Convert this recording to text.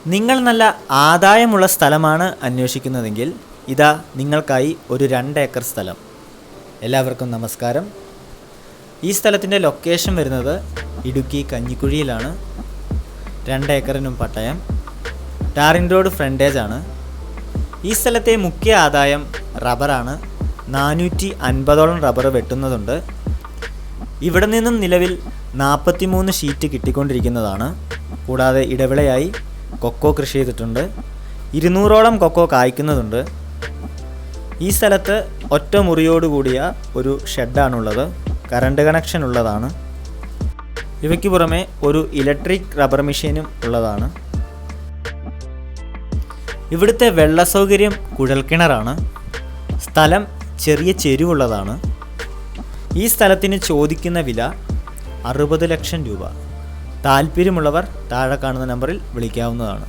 നിങ്ങൾ നല്ല ആദായമുള്ള സ്ഥലമാണ് അന്വേഷിക്കുന്നതെങ്കിൽ ഇതാ നിങ്ങൾക്കായി ഒരു 2 ഏക്കർ സ്ഥലം. എല്ലാവർക്കും നമസ്കാരം. ഈ സ്ഥലത്തിൻ്റെ ലൊക്കേഷൻ വരുന്നത് ഇടുക്കി കഞ്ഞിക്കുഴിയിലാണ്. 2 ഏക്കറിനും പട്ടയം, ടാറിംഗ് റോഡ് ഫ്രണ്ടേജാണ്. ഈ സ്ഥലത്തെ മുഖ്യ ആദായം റബ്ബറാണ്. 450ഓളം റബ്ബർ വെട്ടുന്നതുണ്ട്. ഇവിടെ നിന്നും നിലവിൽ 43 ഷീറ്റ് കിട്ടിക്കൊണ്ടിരിക്കുന്നതാണ്. കൂടാതെ ഇടവിളയായി കൊക്കോ കൃഷി ചെയ്തിട്ടുണ്ട്. 200ഓളം കൊക്കോ കായ്ക്കുന്നതുണ്ട്. ഈ സ്ഥലത്ത് ഒറ്റ മുറിയോടുകൂടിയ ഒരു ഷെഡാണുള്ളത്. കറണ്ട് കണക്ഷൻ ഉള്ളതാണ്. ഇവയ്ക്ക് പുറമെ ഒരു ഇലക്ട്രിക് റബ്ബർ മെഷീനും ഉള്ളതാണ്. ഇവിടുത്തെ വെള്ള സൗകര്യം കുഴൽക്കിണറാണ്. സ്ഥലം ചെറിയ ചെരുവുള്ളതാണ്. ഈ സ്ഥലത്തിന് ചോദിക്കുന്ന വില 60 ലക്ഷം രൂപ. താല്പര്യമുള്ളവർ താഴെ കാണുന്ന നമ്പറിൽ വിളിക്കാവുന്നതാണ്.